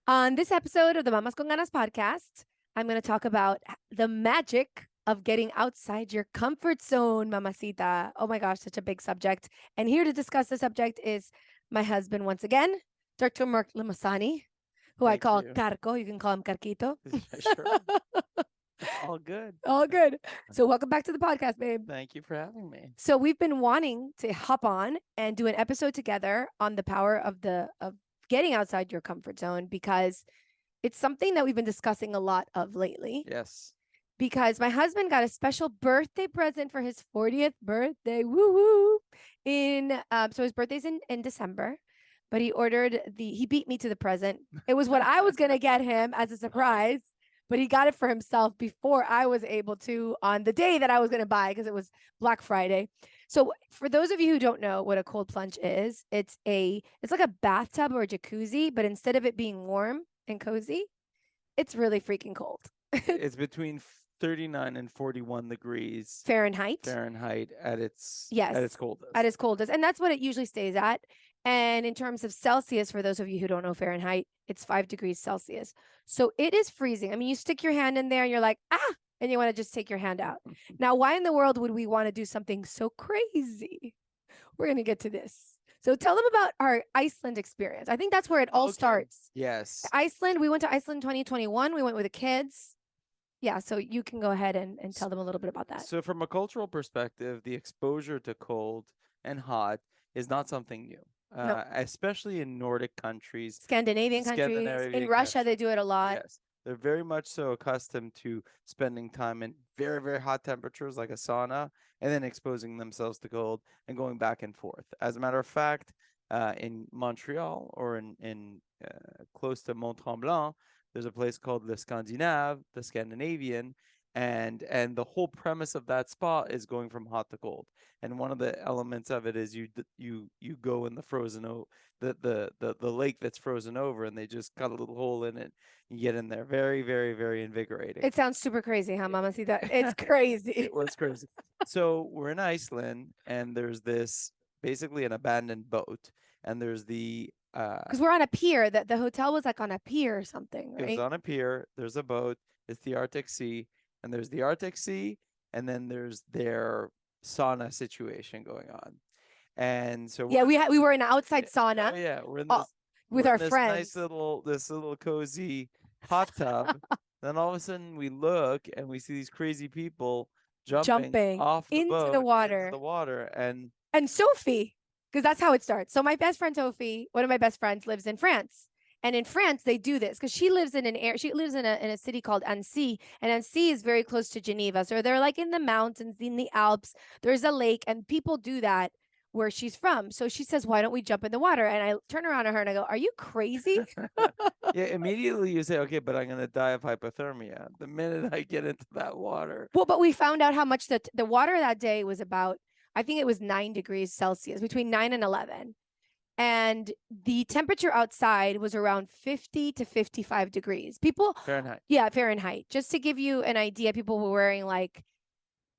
On this episode of the Mamas con Ganas podcast, I'm going to talk about the magic of getting outside your comfort zone, mamacita. Oh my gosh, such a big subject. And here to discuss the subject is my husband once again, Dr. Mark Limasani, who I Thank call you. Carco. You can call him Carquito. Sure. All good. All good. So welcome back to the podcast, babe. Thank you for having me. So we've been wanting to hop on and do an episode together on the power of getting outside your comfort zone, because it's something that we've been discussing a lot of lately. Yes. Because my husband got a special birthday present for his 40th birthday. Woo woo. So his birthday's in December, but he beat me to the present. It was what I was going to get him as a surprise, but he got it for himself before I was able to on the day that I was going to buy, because it was Black Friday. So for those of you who don't know what a cold plunge is, it's like a bathtub or a jacuzzi, but instead of it being warm and cozy, it's really freaking cold. It's between 39 and 41 degrees Fahrenheit at its coldest. At its coldest. And that's what it usually stays at. And in terms of Celsius, for those of you who don't know Fahrenheit, it's 5 degrees Celsius. So it is freezing. I mean, you stick your hand in there and you're like, and you want to just take your hand out. Now, why in the world would we want to do something so crazy? We're going to get to this. So tell them about our Iceland experience. I think that's where it all starts. Yes. Iceland. We went to Iceland 2021. We went with the kids. Yeah. So you can go ahead and tell them a little bit about that. So from a cultural perspective, the exposure to cold and hot is not something new. No. Especially in Nordic countries, Scandinavian countries. In Russia, they do it a lot. Yes. They're very much so accustomed to spending time in very, very hot temperatures like a sauna, and then exposing themselves to cold and going back and forth. As a matter of fact, in Montreal or in close to Mont Tremblant, there's a place called the Scandinavian, and the whole premise of that spa is going from hot to cold. And one of the elements of it is you go in the frozen the lake that's frozen over, and they just cut a little hole in it. You get in there. Very, very, very invigorating. It sounds super crazy, huh, Mamacita? It's crazy. It was crazy. So we're in Iceland, and there's this basically an abandoned boat, and there's because we're on a pier. That the hotel was like on a pier or something, right? It was on a pier. There's a boat. It's the Arctic Sea. And there's the Arctic Sea, and then there's their sauna situation going on. And so we were in an outside sauna. Oh yeah, we're in this with our Nice friends. this little cozy hot tub. Then all of a sudden we look and we see these crazy people jumping off the into boat, the water. into the water, and Sophie, because that's how it starts. So my best friend Sophie, one of my best friends, lives in France. And in France, they do this because she lives in a city called Annecy, and Annecy is very close to Geneva. So they're like in the mountains, in the Alps. There's a lake, and people do that where she's from. So she says, "Why don't we jump in the water?" And I turn around to her and I go, "Are you crazy?" Yeah, immediately you say, "Okay, but I'm going to die of hypothermia the minute I get into that water." Well, but we found out how much the water that day was about. I think it was 9 degrees Celsius, between 9 and 11. And the temperature outside was around 50 to 55 degrees. Fahrenheit. Yeah, Fahrenheit. Just to give you an idea, people were wearing like,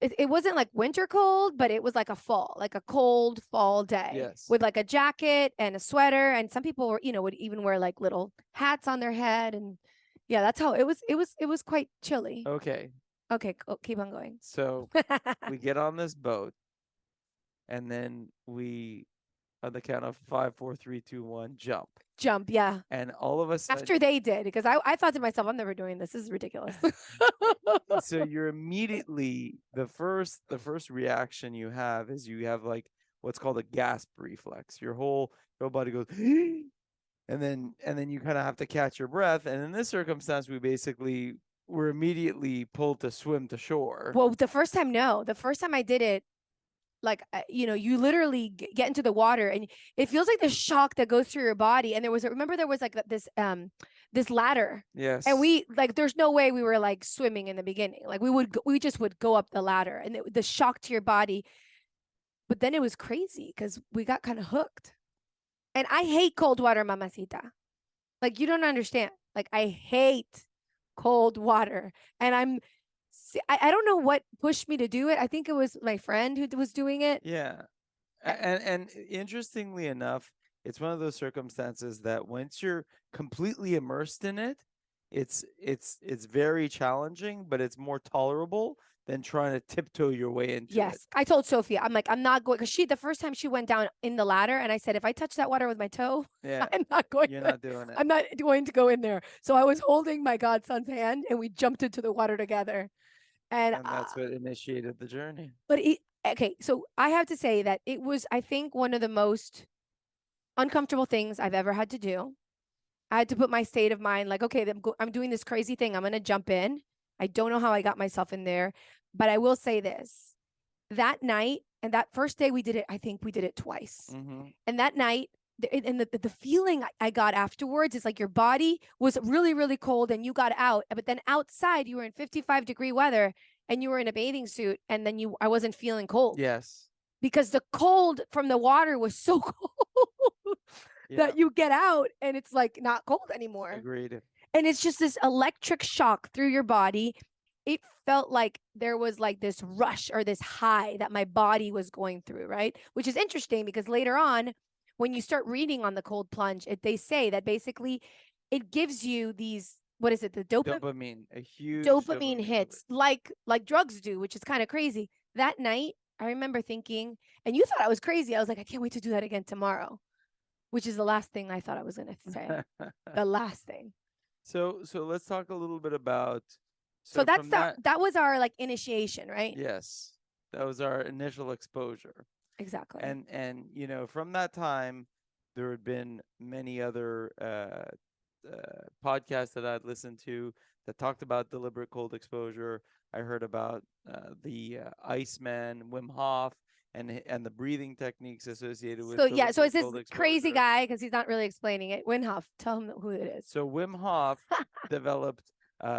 it wasn't like winter cold, but it was like a cold fall day. Yes. With like a jacket and a sweater. And some people were, would even wear like little hats on their head. And yeah, that's how it was. It was quite chilly. Okay. Keep on going. So we get on this boat, and then we, on the count of 5, 4, 3, 2, 1, jump. Yeah. And all of a sudden, after they did, because I thought to myself, I'm never doing this. This is ridiculous. So you're immediately, the first reaction you have is you have like what's called a gasp reflex. Your whole body goes, and then you kind of have to catch your breath. And in this circumstance, we're immediately pulled to swim to shore. Well, the first time I did it, like, you literally get into the water and it feels like the shock that goes through your body. And there was like this ladder. Yes. And we like, there's no way we were like swimming in the beginning. Like we just would go up the ladder, and the shock to your body. But then it was crazy because we got kind of hooked. And I hate cold water, mamacita. Like, you don't understand. Like, I hate cold water. And I don't know what pushed me to do it. I think it was my friend who was doing it. Yeah. And interestingly enough, it's one of those circumstances that once you're completely immersed in it, it's very challenging, but it's more tolerable than trying to tiptoe your way into it. Yes. I told Sophia, I'm like, I'm not going, because the first time she went down in the ladder, and I said, if I touch that water with my toe, Yeah, I'm not going you're to, not doing it. I'm not going to go in there. So I was holding my godson's hand and we jumped into the water together. And, And that's what initiated the journey. but okay. So I have to say that it was, I think, one of the most uncomfortable things I've ever had to do. I had to put my state of mind like, okay, I'm doing this crazy thing. I'm going to jump in. I don't know how I got myself in there, but I will say this. That night and that first day we did it, I think we did it twice. Mm-hmm. And that night, and the feeling I got afterwards is like your body was really, really cold and you got out. But then outside, you were in 55-degree weather and you were in a bathing suit. And then I wasn't feeling cold. Yes. Because the cold from the water was so cold that you get out and it's like not cold anymore. Agreed. And it's just this electric shock through your body. It felt like there was like this rush or this high that my body was going through, right? Which is interesting because later on, when you start reading on the cold plunge, they say that basically it gives you these, what is it? The Dopamine, a huge dopamine hits like drugs do, which is kind of crazy. That night, I remember thinking, and you thought I was crazy. I was like, I can't wait to do that again tomorrow, which is the last thing I thought I was going to say. The last thing. So let's talk a little bit about. So that's that was our like initiation, right? Yes, that was our initial exposure. Exactly. And you know, from that time, there had been many other podcasts that I'd listened to that talked about deliberate cold exposure. I heard about the Iceman, Wim Hof, and the breathing techniques associated with. So yeah, so it's this cold crazy exposure. guy because he's not really explaining it. Wim Hof, tell him who it is. So Wim Hof developed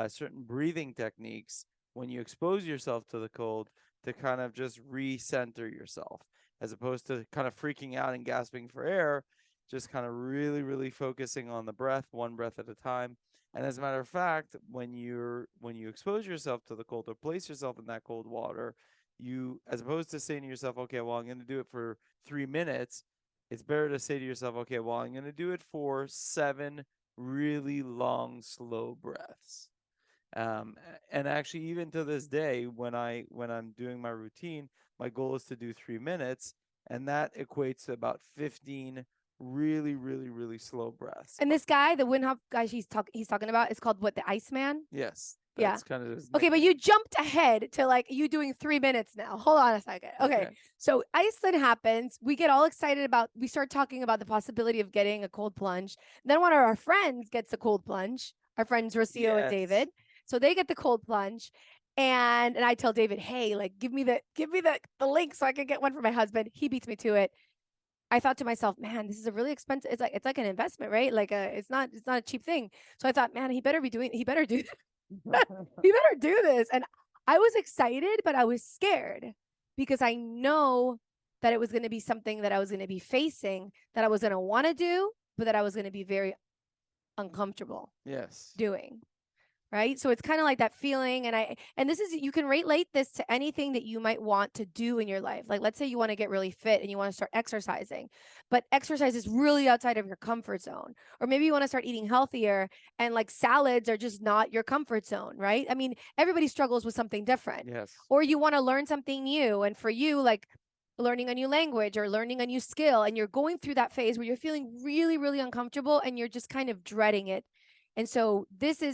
certain breathing techniques when you expose yourself to the cold to kind of just recenter yourself, as opposed to kind of freaking out and gasping for air, just kind of really, really focusing on the breath, one breath at a time. And as a matter of fact, when you expose yourself to the cold or place yourself in that cold water, you, as opposed to saying to yourself, okay, well, I'm going to do it for 3 minutes, it's better to say to yourself, okay, well, I'm going to do it for 7 really long, slow breaths. And actually, even to this day, when I'm doing my routine, my goal is to do 3 minutes, and that equates to about 15 really, really, really slow breaths. And this guy, the Wim Hof guy he's talking about, is called what, the Iceman? Yes. Yeah. That's kind of his Okay, but nickname. you jumped ahead to like you doing 3 minutes now. Hold on a second. Okay. So Iceland happens. We get all excited we start talking about the possibility of getting a cold plunge. Then one of our friends gets a cold plunge. Our friends Rocio and David. So they get the cold plunge. And I tell David, hey, like give me the link so I can get one for my husband. He beats me to it. I thought to myself, man, this is a really expensive. It's like an investment, right? Like it's not a cheap thing. So I thought, man, he better do he better do this. And I was excited, but I was scared because I know that it was going to be something that I was going to be facing, that I was going to want to do, but that I was going to be very uncomfortable doing. Right. So it's kind of like that feeling. And this is, you can relate this to anything that you might want to do in your life. Like, let's say you want to get really fit and you want to start exercising, but exercise is really outside of your comfort zone. Or maybe you want to start eating healthier and like salads are just not your comfort zone. Right. I mean, everybody struggles with something different. Yes. Or you want to learn something new. And for you, like learning a new language or learning a new skill, and you're going through that phase where you're feeling really, really uncomfortable and you're just kind of dreading it. And so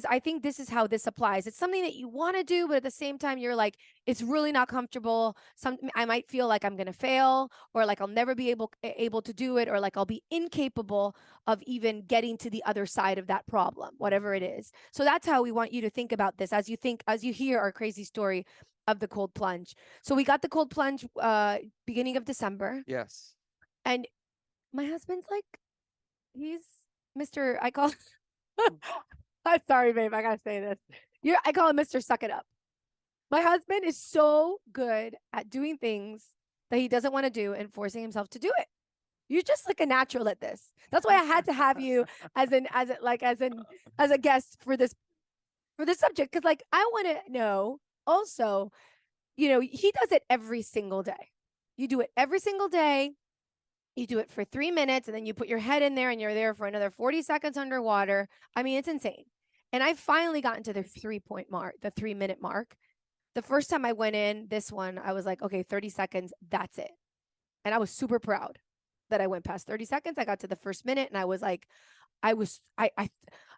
I think this is how this applies. It's something that you want to do, but at the same time, you're like, it's really not comfortable. I might feel like I'm going to fail, or like I'll never be able to do it, or like I'll be incapable of even getting to the other side of that problem, whatever it is. So that's how we want you to think about this as you hear our crazy story of the cold plunge. So we got the cold plunge beginning of December. Yes. And my husband's like, he's Mr. I call I'm sorry, babe. I gotta say this. I call him Mr. Suck It Up. My husband is so good at doing things that he doesn't want to do and forcing himself to do it. You're just like a natural at this. That's why I had to have you as a guest for this subject. Cause like I want to know also, he does it every single day. You do it every single day. You do it for 3 minutes and then you put your head in there and you're there for another 40 seconds underwater. I mean, it's insane. And I finally gotten to the 3 point mark, the 3 minute mark. The first time I went in, this one, I was like, okay, 30 seconds, that's it. And I was super proud that I went past 30 seconds. I got to the first minute and I was like,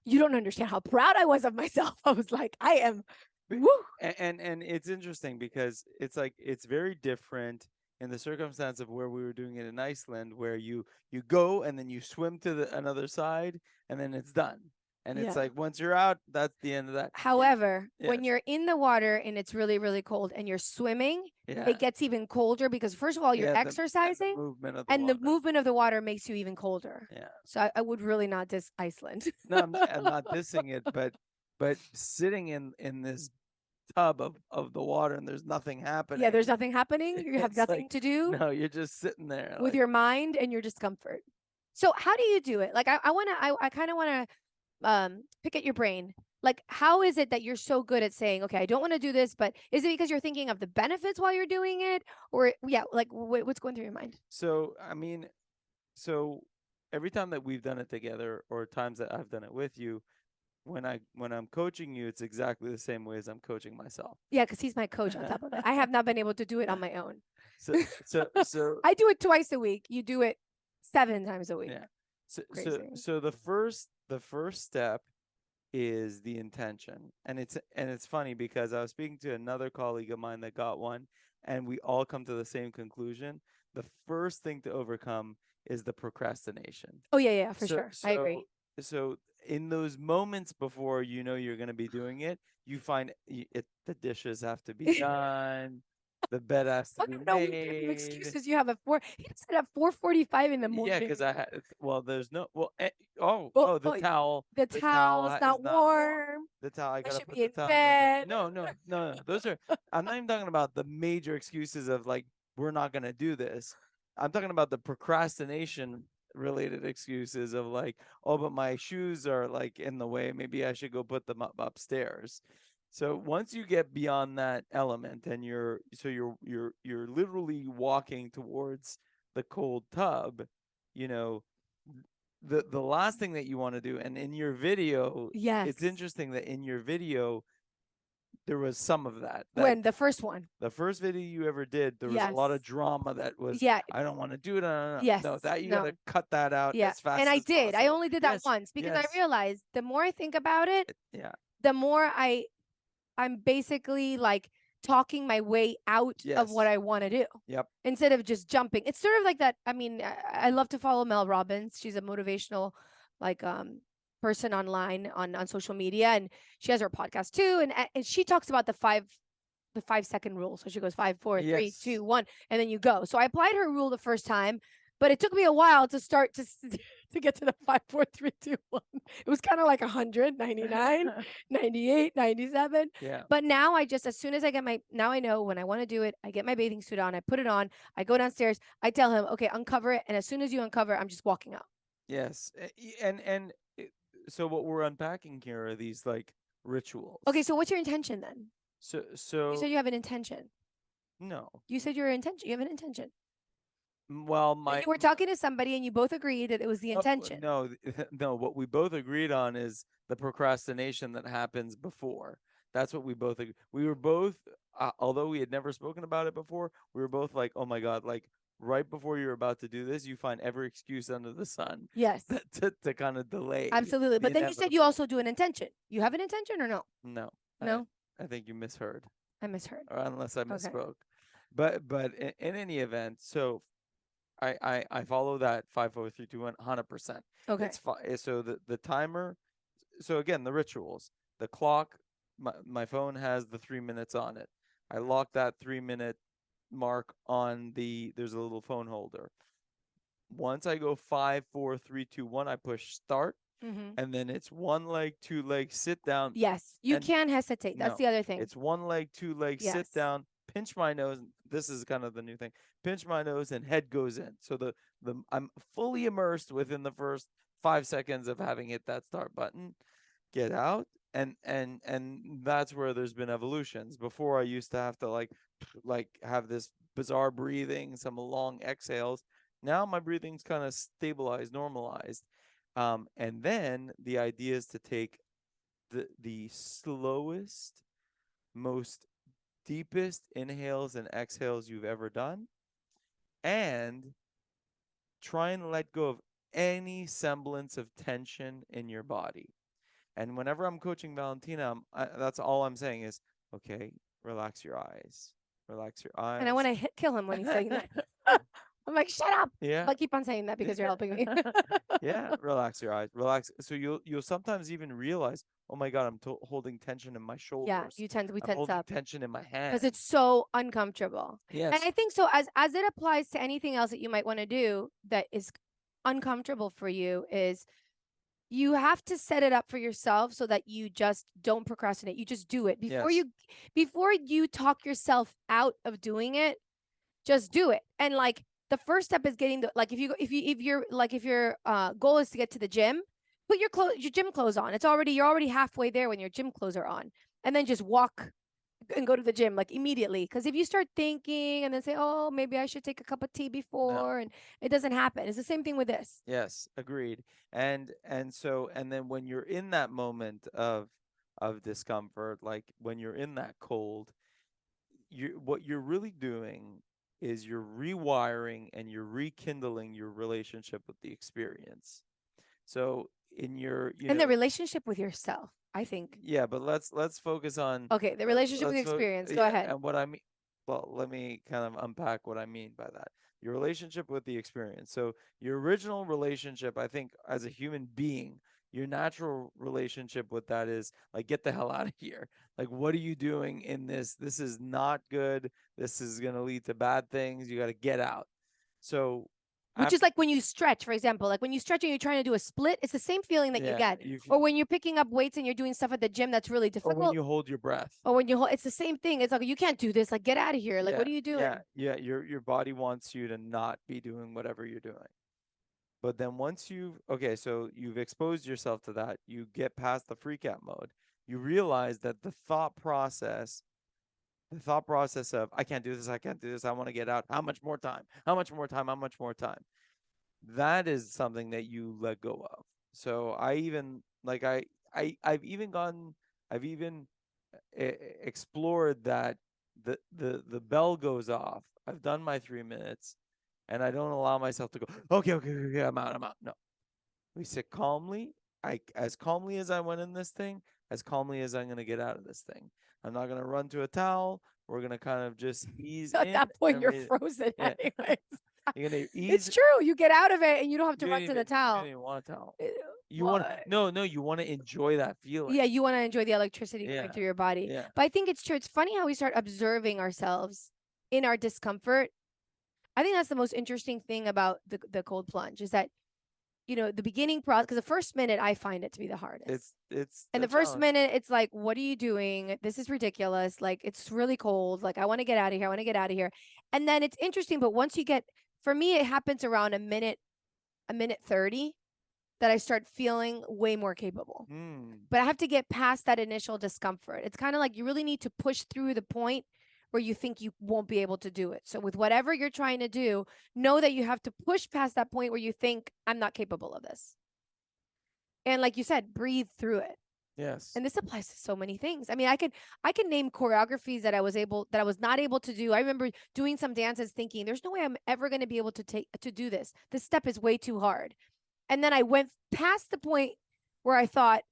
you don't understand how proud I was of myself. I was like, I am, woo. And it's interesting because it's like it's very different in the circumstance of where we were doing it in Iceland, where you go and then you swim to the another side and then it's done. And it's Yeah. like once you're out, that's the end of that. However, Yes. when you're in the water and it's really, really cold and you're swimming, Yeah. it gets even colder because first of all, you're Yeah, exercising the movement of the and the water. movement of the water makes you even colder. Yeah. So I would really not diss Iceland. No, I'm not dissing it, but sitting in this tub of the water and there's nothing happening. Yeah, there's nothing happening. You have It's nothing like, to do no, you're just sitting there with like, your mind and your discomfort. So how do you do it? Like I kind of want to pick at your brain. Like how is it that you're so good at saying, okay, I don't want to do this, but is it because you're thinking of the benefits while you're doing it, or yeah, like what's going through your mind? So I mean, so every time that we've done it together or times that I've done it with you, when I'm coaching you, it's exactly the same way as I'm coaching myself. Yeah, because he's my coach on top of it. I have not been able to do it on my own. So I do it twice a week. You do it 7 times a week. yeah. So Crazy. so the first step is the intention. And it's funny because I was speaking to another colleague of mine that got one and we all come to the same conclusion. The first thing to overcome is the procrastination. Oh yeah, for So sure. I agree. so in those moments before you know you're going to be doing it, you find the dishes have to be done, the bed has to I be don't know what kind of made. excuses you have at four. He said at 4:45 in the morning. Yeah, because I had there's no the oh, towel. the towel's is not not warm. The towel, I I gotta should put be the in towel. bed. No. Those are. I'm not even talking about the major excuses of like we're not gonna do this. I'm talking about the procrastination related excuses of like, oh, but my shoes are like in the way. Maybe I should go put them up upstairs. So once you get beyond that element and you're literally walking towards the cold tub, you know, the last thing that you want to do, and in your video, Yes. it's interesting that in your video there was some of that. When the first one. The first video you ever did, there was a lot of drama that was, Yeah. I don't want to do it. No, Yes. that you No. gotta cut that out Yeah. as fast And I as did. I possible. only did that Yes, once because I yes. realized the more I think about it, Yeah. the more I'm basically like talking my way out of what Yes. I want to do Yep. instead of just jumping. It's sort of like that. I mean, I love to follow Mel Robbins. She's a motivational like person online on social media, and she has her podcast too. And she talks about the 5 second rule. So she goes 5, 4, 3, Yes. 2, 1, and then you go. So I applied her rule the first time, but it took me a while to start to get to the 5, 4, 3, 2, 1. It was kind of like 100, 99, 98, 97. Yeah. But now I just, as soon as I get now I know when I want to do it, I get my bathing suit on, I put it on, I go downstairs, I tell him, okay, uncover it. And as soon as you uncover, I'm just walking out. Yes. So what we're unpacking here are these like rituals. Okay, so what's your intention then? So You said you have an intention. no. You said your intention. You have an intention. Well, you were talking to somebody and you both agreed that it was the intention. No, no. What we both agreed on is the procrastination that happens before. That's what we both we were both, although we had never spoken about it before, we were both like, oh my God, like right before you're about to do this, you find every excuse under the sun. Yes. To kind of delay. Absolutely. But then you said you also do an intention. You have an intention or no? No. No. I think you misheard. I misheard. Or unless I misspoke. But in any event, so I follow that 5, 4, 3, 2, 1 100%. Okay. It's so the timer. So again, the rituals, the clock. My phone has the 3 minutes on it. I lock that 3 minute mark on there's a little phone holder. Once I go 5, 4, 3, 2, 1, I push start. And then it's 1 leg, 2 legs, sit down. Yes, you can't hesitate. That's the other thing. It's 1 leg, 2 legs, sit down, pinch my nose. This is kind of the new thing. Pinch my nose and head goes in. So I'm fully immersed within the first 5 seconds of having hit that start button. Get out, and that's where there's been evolutions. Before I used to have to like have this bizarre breathing, some long exhales. Now my breathing's kind of stabilized, normalized. And then the idea is to take the slowest, most deepest inhales and exhales you've ever done, and try and let go of any semblance of tension in your body. And whenever I'm coaching Valentina, that's all I'm saying is, okay, relax your eyes. Relax your And I eyes. want to kill him when he's saying that. I'm like, shut up. Yeah. But keep on saying that because you're helping me. Yeah, relax your eyes. Relax. So you'll sometimes even realize, oh my God, I'm holding tension in my Yeah, shoulders. we I'm tense holding up tension in my because hands. it's so uncomfortable. And Yes. I think so as it applies to anything else that you might want to do that is uncomfortable for you is you have to set it up for yourself so that you just don't procrastinate. You just do it. Yes. Before you talk yourself out of doing it, just do it. And like the first step is getting the like if your goal is to get to the gym, put your gym clothes on. You're already halfway there when your gym clothes are on. And then just walk and go to the gym like immediately. Because if you start thinking and then say, "Oh, maybe I should take a cup of tea No. before," and it doesn't happen. It's the same thing with this. Yes, agreed. And then when you're in that moment of discomfort, like when you're in that cold, what you're really doing is you're rewiring and you're rekindling your relationship with the experience. So in your, And the relationship with yourself, I think. yeah, but let's focus on Okay, the relationship with the let's experience. Go yeah, ahead. and what I mean. Well, let me kind of unpack what I mean by that. Your relationship with the experience. So your original relationship, I think, as a human being, your natural relationship with that is like, get the hell out of here. Like, what are you doing in this? This is not good. This is gonna lead to bad things. You got to get out. So, Which is like when you stretch, for example, like when you stretch and you're trying to do a split, it's the same feeling that you yeah, get. Or when you're picking up weights and you're doing stuff at the gym that's really or when difficult. you hold your breath. Or when you hold, it's the same thing. It's like you can't do this. Like get out of here. Like Yeah, what are you doing? yeah. Your body wants you to not be doing whatever you're doing. But then once so you've exposed yourself to that, you get past the freak out mode. You realize that the thought process of I can't do this, I can't do this, I want to get out. How much more time? How much more time? How much more time? That is something that you let go of. So I even like I've even gone I've even explored that the bell goes off. I've done my 3 minutes, and I don't allow myself to go. Okay, I'm out. No, we sit calmly. I as calmly as I went in this thing, as calmly as I'm gonna get out of this thing. I'm not gonna run to a towel. We're gonna kind of just ease At in that point, and you're frozen yeah. anyways. You're gonna It's ease. true. You get out of it and you don't have to You run don't to the even you don't towel. even want a towel. Eh, You want What? no, you want to enjoy that feeling. Yeah, you want to enjoy the electricity going Yeah, through your body. yeah. But I think it's true. It's funny how we start observing ourselves in our discomfort. I think that's the most interesting thing about the cold plunge is that, the beginning process, because the first minute I find it to be the hardest. It's And a the first challenge. minute, it's like, what are you doing? This is ridiculous. Like, it's really cold. Like, I want to get out of here. I want to get out of here. And then it's interesting. But once you get, for me, it happens around a minute 30 that I start feeling way more capable. Hmm. But I have to get past that initial discomfort. It's kind of like you really need to push through the point where you think you won't be able to do it. So with whatever you're trying to do, know that you have to push past that point where you think I'm not capable of this. And like you said, breathe through it. Yes. And this applies to so many things. I mean, I can name choreographies that I was not able to do. I remember doing some dances thinking there's no way I'm ever going to be able to do this. This step is way too hard. And then I went past the point where I thought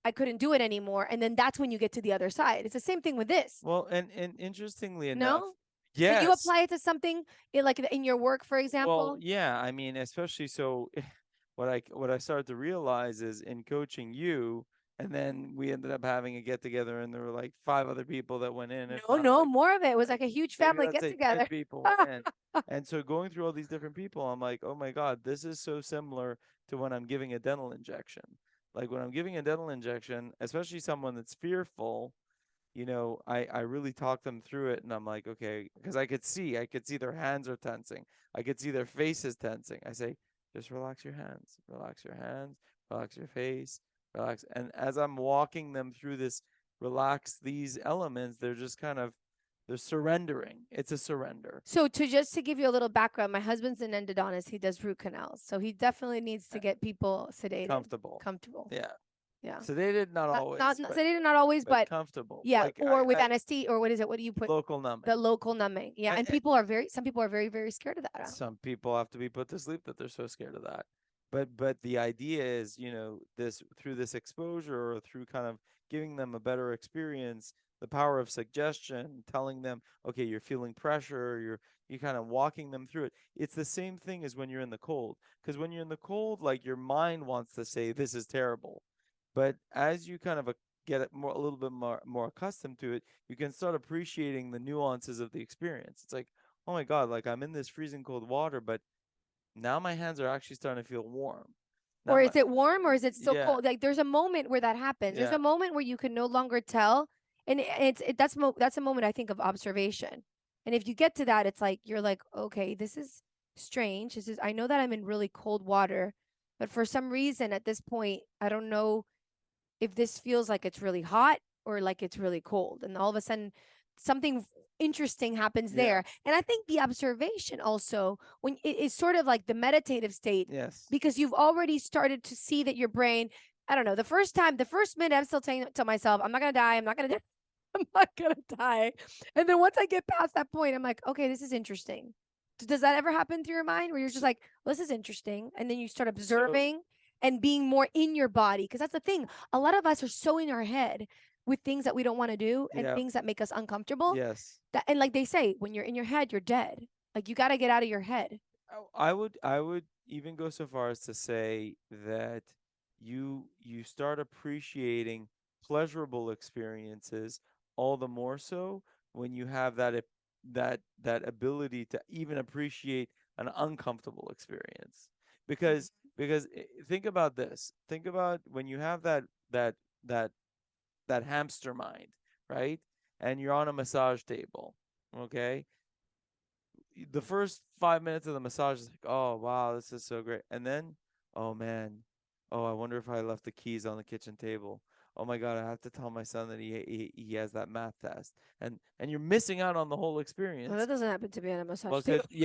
I couldn't do it anymore. And then that's when you get to the other side. It's the same thing with this. Well, and interestingly enough, No? Can you yes. apply it to something in your work, for Well, example? yeah. I mean, especially so, what I started to realize is in coaching you, and then we ended up having a get together, and there were like 5 other people that went in, if No, not no, like more of it. It was like like a huge maybe family let's get say 10 together. people went in. And so going through all these different people, I'm like, oh my God, this is so similar to when I'm giving a dental injection. Like when I'm giving a dental injection, especially someone that's fearful, I really talk them through it, and I'm like, okay, because I could see their hands are tensing. I could see their faces tensing. I say, just relax your hands, relax your face, relax. And as I'm walking them through this, relax these elements, they're just kind of They're surrendering. It's a surrender. So to give you a little background, my husband's an endodontist. He does root canals, so he definitely needs to Uh, get people sedated, Comfortable. comfortable. Yeah. Yeah, Sedated, not always, not sedated, not always, but but comfortable. yeah, Like or with anesthesia, or what is it? What do you put? local numbing. The local numbing. Yeah, and people are some people are very, very scared of that. Some people have to be put to sleep that they're so scared of that. But the idea is, this through this exposure or through kind of giving them a better experience, the power of suggestion, telling them, okay, you're feeling pressure, you kind of walking them through it. It's the same thing as when you're in the cold. Because when you're in the cold, like your mind wants to say this is terrible. But as you kind of get it a little bit more accustomed to it, you can start appreciating the nuances of the experience. It's like, oh my God, like I'm in this freezing cold water, but now my hands are actually starting to feel warm. Now Or is it warm or is it still yeah, cold? Like there's a moment where that happens. There's yeah, a moment where you can no longer tell, and that's a moment I think of observation. And if you get to that, it's like you're like, okay, this is strange. This is I know that I'm in really cold water, but for some reason at this point, I don't know if this feels like it's really hot or like it's really cold. And all of a sudden, something interesting happens yeah, there. And I think the observation also, when it is sort of like the meditative state, yes, because you've already started to see that your brain, I don't know, the first minute, I'm still telling to myself, I'm not going to die. I'm not going to die. I'm not going to die. And then once I get past that point, I'm like, okay, this is interesting. Does that ever happen through your mind where you're just like, well, this is interesting? And then you start so observing and being more in your body. Because that's the thing. A lot of us are so in our head with things that we don't want to do and yeah, things that make us uncomfortable. yes. And like they say, when you're in your head, you're dead. Like you got to get out of your head. I would even go so far as to say that you start appreciating pleasurable experiences all the more so when you have that ability to even appreciate an uncomfortable experience. Because think about this. Think about when you have that that that hamster mind, right? And you're on a massage table, okay? The first 5 minutes of the massage is like, oh wow, this is so great. And then, oh man, oh I wonder if I left the keys on the kitchen table. Oh my God, I have to tell my son that he has that math test, and you're missing out on the whole Well, experience. that doesn't happen to be on a massage Well, table. because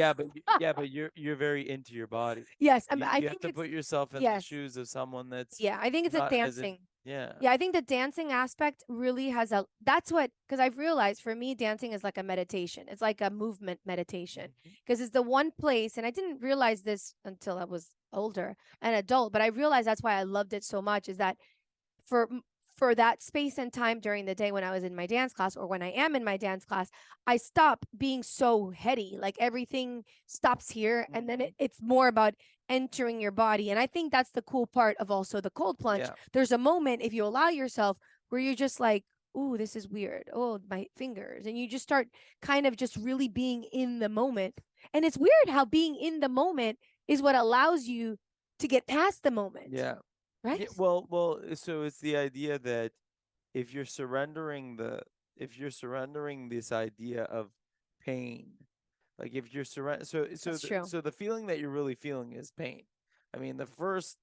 yeah, but you're very into your body. Yes, You I you have think to it's put yourself in the yes. shoes of someone that's Yeah, I think it's a not as in. dancing. Yeah. Yeah, I think the dancing aspect really has a that's what because I've realized for me dancing is like a meditation. It's like a movement meditation Mhm. because it's the one place and I didn't realize this until I was older, an adult, but I realized that's why I loved it so much is that for for that space and time during the day when I was in my dance class or when I am in my dance class, I stop being so heady. Like everything stops here and then Mhm. it's more about entering your body. And I think that's the cool part of also the cold plunge. Yeah. There's a moment if you allow yourself where you're just like, "Ooh, this is weird. Oh, my fingers." And you just start kind of just really being in the moment. And it's weird how being in the moment is what allows you to get past the moment, Yeah. right? Yeah. Well. So it's the idea that if you're surrendering this idea of pain, like if you're That's true. so the feeling that you're really feeling is pain. I mean, the first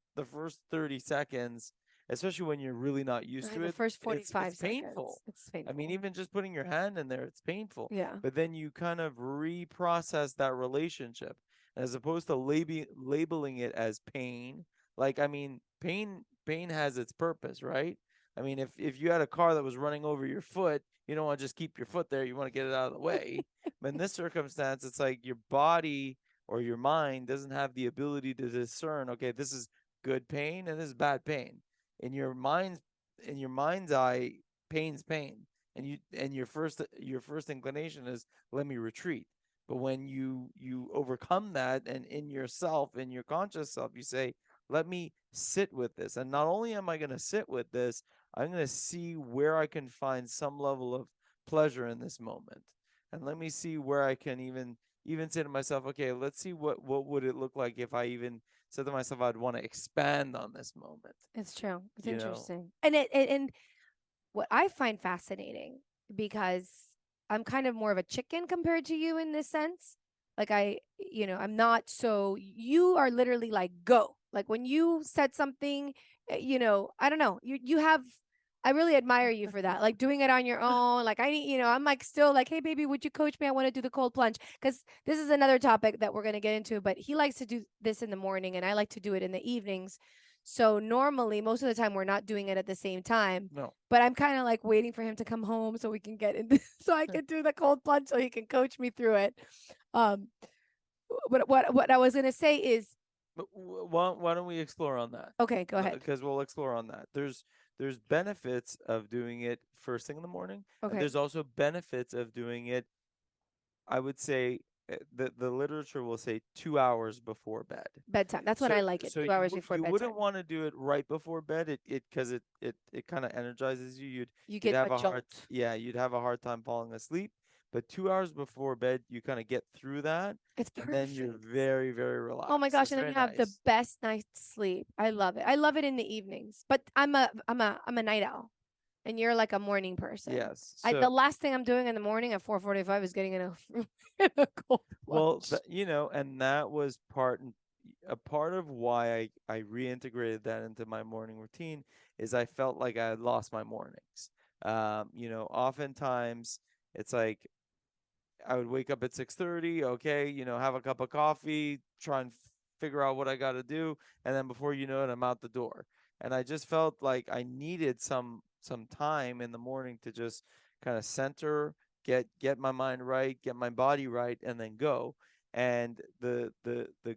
30 seconds, especially when you're really not used Right, to the it, first it's 45 painful. seconds. It's I mean, painful. even just putting your hand in there, it's painful. Yeah. But then you kind of reprocess that relationship, as opposed to labeling it as pain. Like, I mean, pain has its purpose, right? I mean, if you had a car that was running over your foot, you don't want to just keep your foot there. You want to get it out of the way. But in this circumstance, it's like your body or your mind doesn't have the ability to discern, okay, this is good pain and this is bad pain. In your mind's in your mind's eye, pain's pain. And your first inclination is let me retreat. But when you overcome that and in yourself, in your conscious self, you say, let me sit with this. And not only am I going to sit with this, I'm going to see where I can find some level of pleasure in this moment. And let me see where I can even say to myself, okay, let's see what would it look like if I even said to myself I'd want to expand on this moment, It's true. It's you know. interesting. And what I find fascinating because I'm kind of more of a chicken compared to you in this sense. Like I'm not so you are literally like go. Like when you said something, I don't know. You have I really admire you for that. Like doing it on your own. Like I need, I'm like still like, hey baby, would you coach me? I want to do the cold plunge. Because this is another topic that we're gonna get into. But he likes to do this in the morning and I like to do it in the evenings. So normally most of the time we're not doing it at the same time. No. But I'm kind of like waiting for him to come home so we can get in so I can do the cold plunge so he can coach me through it. Um but what I was gonna say is But why don't we explore on that? okay, go ahead. Because we'll explore on that. There's benefits of doing it first thing in the morning, and Okay. there's also benefits of doing it. I would say the literature will say 2 hours before bed. Bedtime. That's when So I like it. so 2 hours before you wouldn't bedtime. want to do it right before bed. It because it kind of energizes you. You You'd get a have a hard jolt. yeah you'd have a hard time falling asleep. But 2 hours before bed, you kind of get through that, It's and then you're perfect. very very Oh my relaxed. gosh, It's and then very you have the nice. best night's sleep. I love it. I love it in the evenings. But I'm a night owl and you're like a morning person. Yes. I So the last thing I'm doing in the morning at 4:45 is getting in a, in a cold well, plunge. and that was a part of why I reintegrated that into my morning routine is I felt like I had lost my mornings. Oftentimes it's like I would wake up at 6:30, okay, have a cup of coffee, try and figure out what I got to do, and then before you know it, I'm out the door. And I just felt like I needed some time in the morning to just kind of center, get my mind right, get my body right, and then go. And the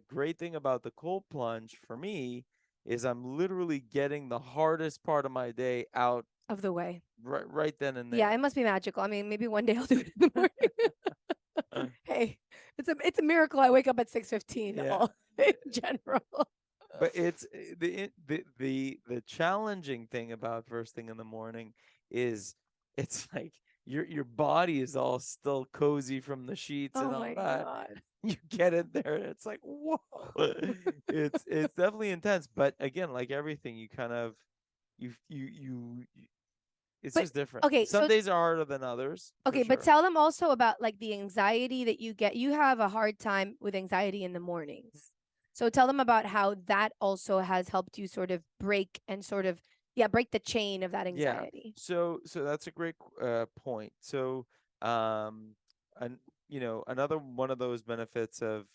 great thing about the cold plunge for me is I'm literally getting the hardest part of my day out Of the way. right then and Yeah, it there. must be magical. I mean, maybe one day I'll do it in the morning. Hey, it's a miracle I wake up at 6:15 Yeah. all in general. But it's the challenging thing about first thing in the morning is it's like your body is all still cozy from the sheets Oh and all my that. god. You get in there and it's like whoa. It's definitely intense. But again, like everything, you kind of it's But just different. okay, Some so days are harder than others, for okay, but sure. tell them also about like the anxiety that you get. You have a hard time with anxiety in the mornings. So tell them about how that also has helped you sort of break and sort of, yeah, break the chain of that Yeah. anxiety. So that's a great point. So um and another one of those benefits of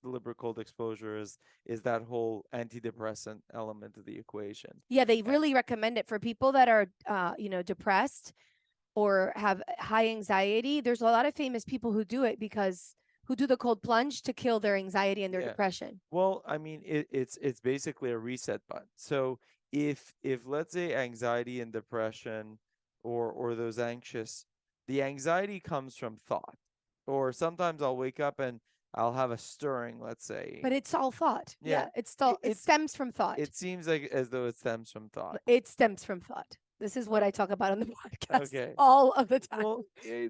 deliberate cold exposure is that whole antidepressant element of the equation. Yeah, they Uh, really recommend it for people that are, depressed or have high anxiety. There's a lot of famous people who do it because who do the cold plunge to kill their anxiety and their yeah. depression. Well, I mean, it's basically a reset button. So if let's say anxiety and depression or those anxious, the anxiety comes from thought. Or sometimes I'll wake up and I'll have a stirring, let's say. But it's all thought. Yeah. Yeah, it It's stems from thought. it seems like as though it stems from thought. It stems from thought. This is what Uh, I talk about on the podcast okay. all of the time. Well,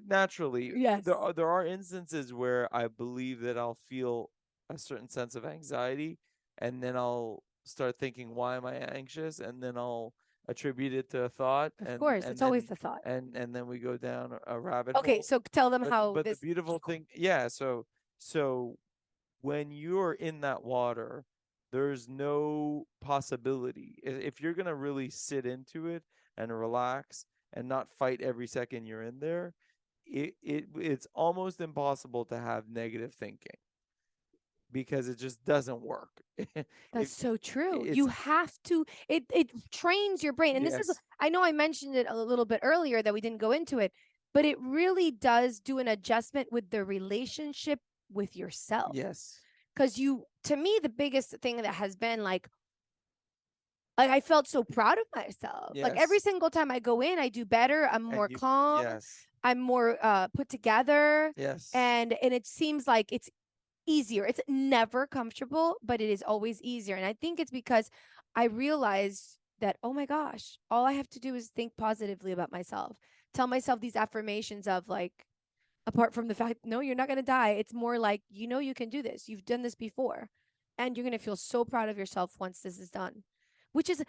naturally, Yes, there are instances where I believe that I'll feel a certain sense of anxiety, and then I'll start thinking, "Why am I anxious?" And then I'll attribute it to a thought, of and course. It's and always then the thought. and then we go down a rabbit Okay, hole. so tell them But how but the this. beautiful thing, yeah. So when you're in that water, there's no possibility. If you're gonna really sit into it and relax and not fight every second you're in there, it's almost impossible to have negative thinking because it just doesn't work. That's if so true. it's You have to. It trains your brain, and this is. yes, I know I mentioned it a little bit earlier that we didn't go into it, but it really does do an adjustment with the relationship with yourself. yes, Because to me, the biggest thing that has been like I felt so proud of myself. Like every yes, single time I go in, I do better. I'm and more you calm. yes, I'm more put together, yes, and it seems like it's easier. It's never comfortable, but it is always easier. And I think it's because I realized that oh my gosh, all I have to do is think positively about myself. Tell myself these affirmations of like apart from the fact no, you're not going to die. It's more like you can do this. You've done this before. And you're going to feel so proud of yourself once this is done. Which is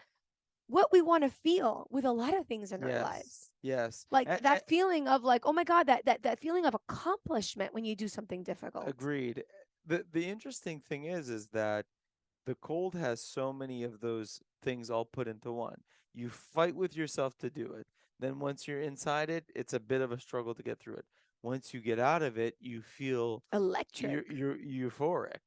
what we want to feel with a lot of things in our yes, lives. yes. Like that feeling of like, oh my God, that feeling of accomplishment when you do something difficult. Agreed. The interesting thing is that the cold has so many of those things all put into one. You fight with yourself to do it. Then once you're inside it, it's a bit of a struggle to get through it. Once you get out of it, you feel Electric. you're euphoric.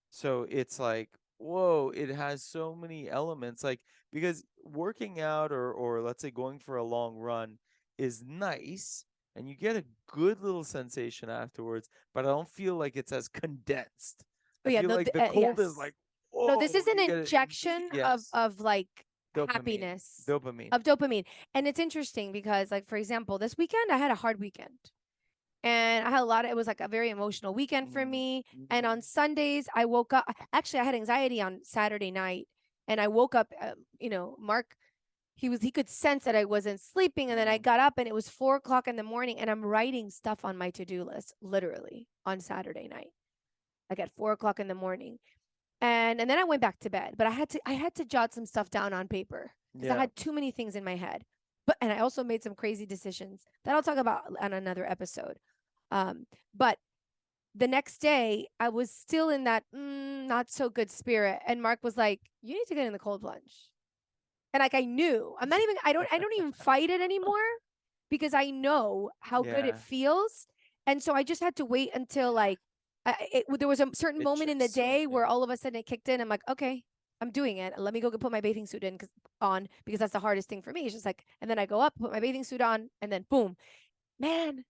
So it's like, whoa, it has so many elements. Like, because working out, or let's say going for a long run, is nice, and you get a good little sensation afterwards, but I don't feel like it's as condensed. Oh I yeah, feel no, like the cold is yes. like, No, this whoa, is an you get it injection yes, of like dopamine, happiness, dopamine. of dopamine. And it's interesting because like for example, this weekend I had a hard weekend. And I had a lot of it was like a very emotional weekend for Mm, me. And mhm, on Sundays I woke up actually I had anxiety on Saturday night and I woke up Mark he could sense that I wasn't sleeping and then I mm. got up and it was 4 o'clock in the morning and I'm writing stuff on my to-do list literally on Saturday night like at 4 o'clock in the morning and then I went back to bed. But I had to jot some stuff down on paper because I Yeah. had too many things in my head. But and I also made some crazy decisions that I'll talk about on another episode. But the next day I was still in that not so good spirit, and Mark was like, "You need to get in the cold plunge." And like I knew, I don't even fight it anymore because I know how good it Yeah. feels. And so I just had to wait until like there was a certain It moment in the just so day yeah. where all of a sudden it kicked in. I'm like, okay, I'm doing it. Let me go put my bathing suit in on because that's the hardest thing for me. It's just like, and then I go up, put my bathing suit on, and then boom, man.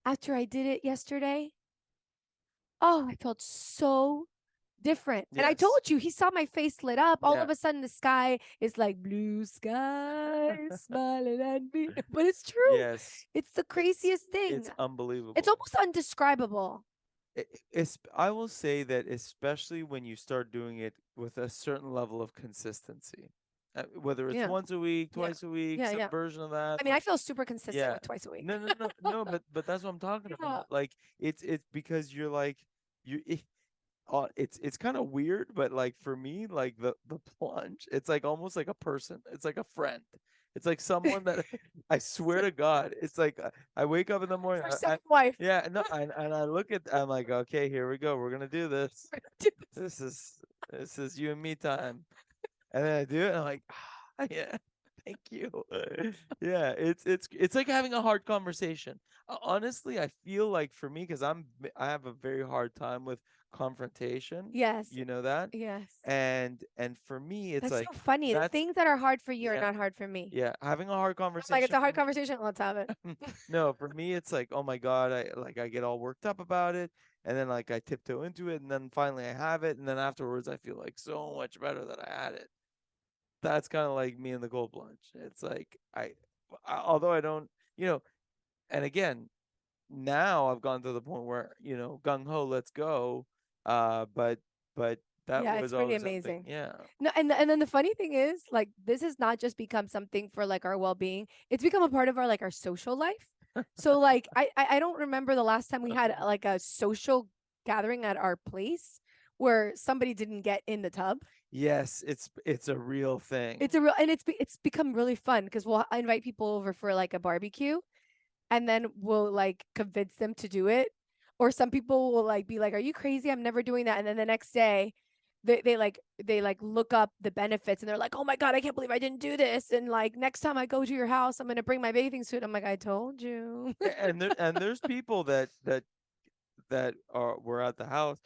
After I did it yesterday, oh, I felt so different. And I Yes. told you, he saw my face lit up. All Yeah. of a sudden, the sky is like blue sky smiling at me. But it's true. Yes. It's the craziest thing. It's It's unbelievable. almost undescribable. I will say that especially when you start doing it with a certain level of consistency, whether it's Yeah. once a week, Yeah. twice a week, Yeah. some Yeah. version of that, I mean, I like, feel super consistent yeah, with twice a week. no, no, no, no, but that's what I'm talking Yeah. about. Like, it's because you're like you. It's kind of weird, but like for me, like the plunge, it's like almost like a person. It's like a friend. It's like someone that I swear to God, it's like I wake up in the morning. First, second wife. Yeah, no, and I look at, I'm like, okay, here we go. We're gonna do this. This is this is you and me time. And then I do it, and I'm like, yeah, thank you. Yeah, it's like having a hard conversation. Honestly, I feel like for me, because I have a very hard time with confrontation. Yes. You know that, Yes. and for me, it's That's so like funny. The that's things that are hard for you are yeah, not hard for me. yeah, having a hard I'm like, it's conversation a for hard me. conversation. Let's have it. No, for me, it's like, oh my God, I get all worked up about it, and then like I tiptoe into it, and then finally I have it, and then afterwards I feel like so much better that I had it. That's kind of like me in the cold plunge. It's like although I don't, you know, and again, now I've gone to the point where, gung ho, let's go. But that Yeah, it's was pretty always something. amazing. Yeah. No, and then the funny thing is, like, this has not just become something for like our well being. It's become a part of our social life. So like, I don't remember the last time we had like a social gathering at our place where somebody didn't get in the tub. Yes, it's a real thing. It's a real and it's become really fun because we'll invite people over for like a barbecue and then we'll like convince them to do it. Or some people will like be like, "Are you crazy? I'm never doing that." And then the next day, they look up the benefits and they're like, "Oh my god, I can't believe I didn't do this." And like next time I go to your house, I'm gonna bring my bathing suit. I'm like, "I told you." And there's people that are were at the house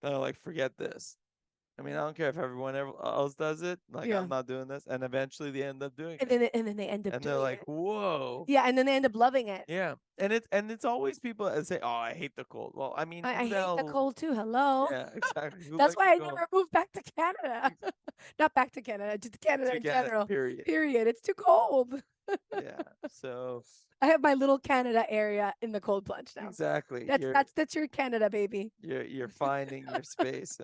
that are like, forget this. I mean, I don't care if everyone else does it. Like, Yeah. I'm not doing this. And eventually they end up doing And it. then they end up And they're doing like, it. whoa. Yeah, and then they end up loving it. Yeah. And it's always people that say, oh, I hate the cold. Well, I mean, I who the hate the hell? cold too. Hello. Yeah, exactly. Who That's likes why the I cold? never moved back to Canada. Not back to Canada, just Canada To in Canada, general. period. Period. It's too cold. Yeah. So I have my little Canada area in the cold plunge now. exactly. That's You're that's that's your Canada, baby. you're finding your space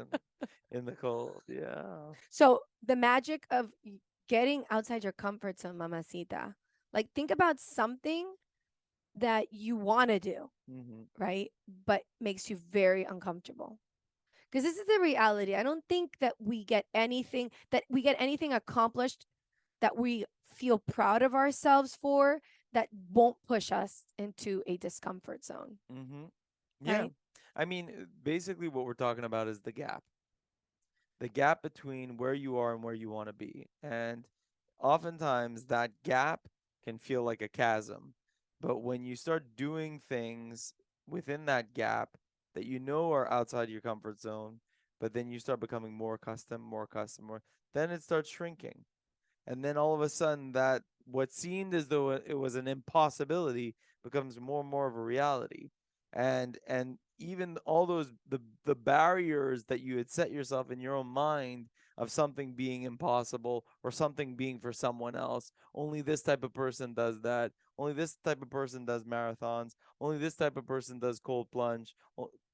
in the cold. Yeah. So the magic of getting outside your comfort zone, mamacita. Like think about something that you want to do, Hmm. right? But makes you very uncomfortable. Because this is the reality. I don't think that we get anything accomplished that we feel proud of ourselves for that won't push us into a discomfort zone, Hmm. Yeah. right? I mean, basically what we're talking about is the gap between where you are and where you want to be. And oftentimes that gap can feel like a chasm. But when you start doing things within that gap that you know are outside your comfort zone, but then you start becoming more accustomed, more, then it starts shrinking. And then all of a sudden, that what seemed as though it was an impossibility becomes more and more of a reality. And even all those the barriers that you had set yourself in your own mind of something being impossible or something being for someone else, only this type of person does that, only this type of person does marathons, only this type of person does cold plunge,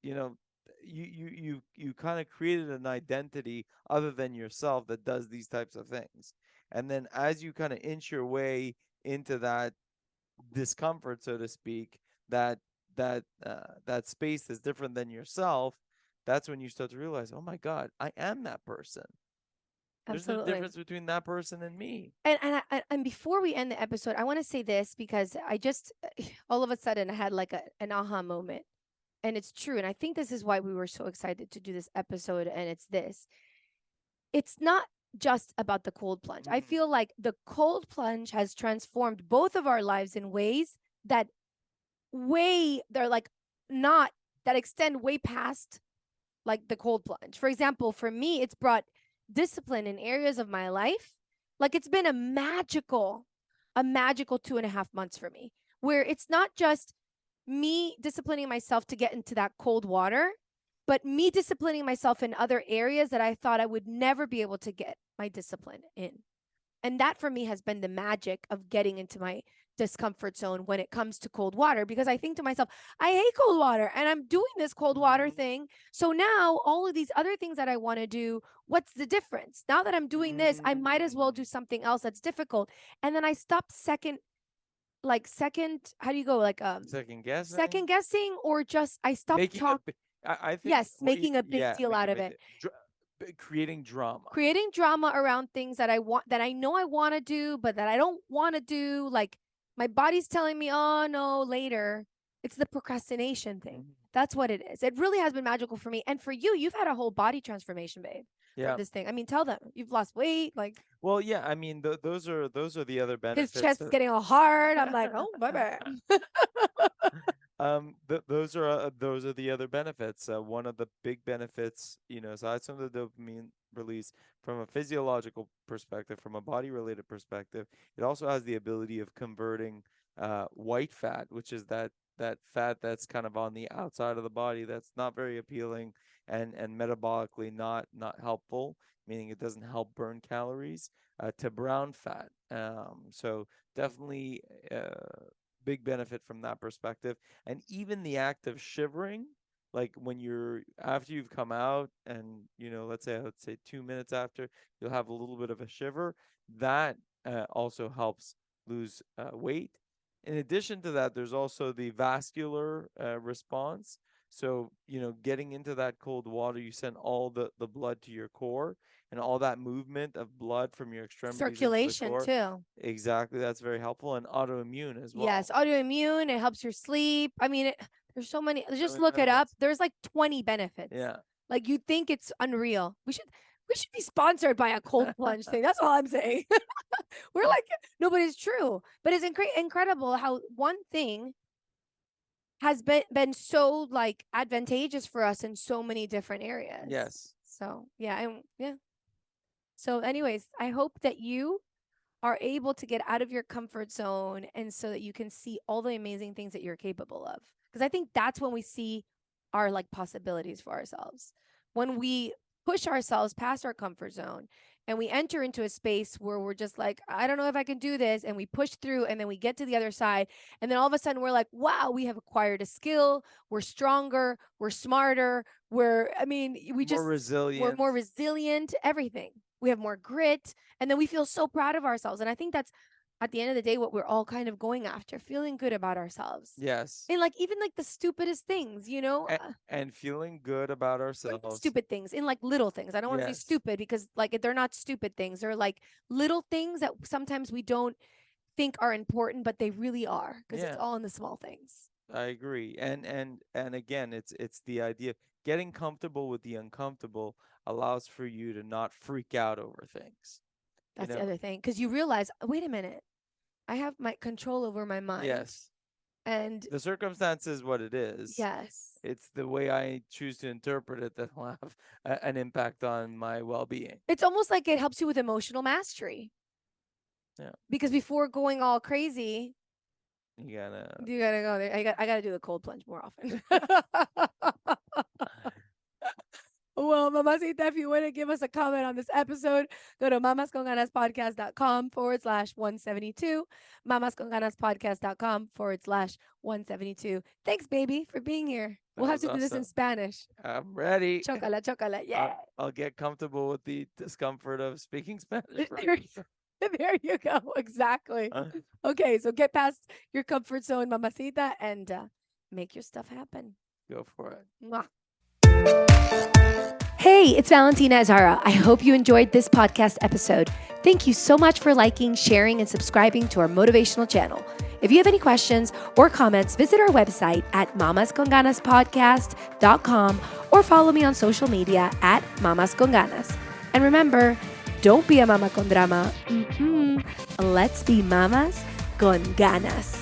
you know, you kind of created an identity other than yourself that does these types of things. And then as you kind of inch your way into that discomfort, so to speak, that that space that's different than yourself, that's when you start to realize, oh my God, I am that person. There's no Absolutely. difference between that person and me. And before we end the episode, I want to say this because I just all of a sudden I had like an aha moment. And it's true. And I think this is why we were so excited to do this episode. And it's this: it's not just about the cold plunge. I Mhm. feel like the cold plunge has transformed both of our lives in ways that they're like not that extend way past like the cold plunge. For example, for me, it's brought discipline in areas of my life. Like it's been a magical 2.5 months for me, where it's not just me disciplining myself to get into that cold water, but me disciplining myself in other areas that I thought I would never be able to get my discipline in. And that for me has been the magic of getting into my discomfort zone when it comes to cold water, because I think to myself, I hate cold water and I'm doing this cold water Mhm. thing. So now all of these other things that I want to do, what's the difference? Now that I'm doing this, I might as well do Mm. something else that's difficult. And then I stopped second, how do you go? Like Second guessing, second guessing, or just I stopped making a talk I think yes, what you, making a big yeah, deal make out it of it. creating drama. Creating drama around things that I want, that I know I want to do, but that I don't want to do. Like my body's telling me, oh no, later. It's the procrastination thing. Mhm. That's what it is. It really has been magical for me. And for you, you've had a whole body transformation, babe, from Yeah. this thing. I mean, tell them you've lost weight. Like Well, yeah, I mean, those are the other his benefits chest's that getting all hard. I'm like, oh, baby. those are the other benefits. One of the big benefits, aside from the dopamine release, from a physiological perspective, from a body related perspective, it also has the ability of converting white fat, which is that fat that's kind of on the outside of the body that's not very appealing and metabolically not helpful, meaning it doesn't help burn calories, to brown fat. So definitely big benefit from that perspective. And even the act of shivering, like when you're after you've come out and let's say I would say 2 minutes after, you'll have a little bit of a shiver. That also helps lose weight. In addition to that, there's also the vascular response. So, getting into that cold water, you send all the blood to your core, and all that movement of blood from your extremities into the Circulation core. too. Exactly, that's very helpful, and autoimmune as Yes, well. autoimmune. It helps your sleep. I mean, there's so many. So Just many look it up. benefits. There's like 20 benefits. Yeah. Like you think it's unreal. We should be sponsored by a cold plunge thing. That's all I'm saying. We're like, no, but it's true. But it's incredible how one thing has been so like advantageous for us in so many different areas. Yes. So yeah, yeah. So, anyways, I hope that you are able to get out of your comfort zone, and so that you can see all the amazing things that you're capable of, because I think that's when we see our like possibilities for ourselves, when we push ourselves past our comfort zone and we enter into a space where we're just like, I don't know if I can do this, and we push through, and then we get to the other side, and then all of a sudden we're like, wow, we have acquired a skill, we're stronger, we're smarter, I mean, More we're resilient. more resilient, everything, we have more grit, and then we feel so proud of ourselves. And I think that's at the end of the day what we're all kind of going after, feeling good about ourselves. Yes. And like even like the stupidest things, And feeling good about or not ourselves. stupid things, in like little things. I don't want to say Yes. stupid, because like they're not stupid things. They're like little things that sometimes we don't think are important, but they really are, because it's Yeah, all in the small things. I agree. And again, it's the idea of getting comfortable with the uncomfortable allows for you to not freak out over things. That's the know? other thing. Because you realize, wait a minute, I have my control over my mind. Yes. And The circumstance is what it is. yes. It's the way I choose to interpret it that will have an impact on my well-being. It's almost like it helps you with emotional mastery. Yeah. Because before going all crazy, You gotta. you gotta go there. I gotta do the cold plunge more often. Well, Mamacita, if you want to give us a comment on this episode, go to mamasconganaspodcast.com/172. mamasconganaspodcast.com/172. Thanks, baby, for being here. That We'll have was to do this in awesome. Spanish. I'm ready. Chocolate, chocolate. Yeah. I'll get comfortable with the discomfort of speaking Spanish. There, there you go. Exactly. Okay, so get past your comfort zone, Mamacita, and make your stuff happen. Go for it. Mwah. Hey, it's Valentina Azara. I hope you enjoyed this podcast episode. Thank you so much for liking, sharing, and subscribing to our motivational channel. If you have any questions or comments, visit our website at mamasconganaspodcast.com or follow me on social media at Mamas Con Ganas. And remember, don't be a mama con drama. Let's be mamas con ganas.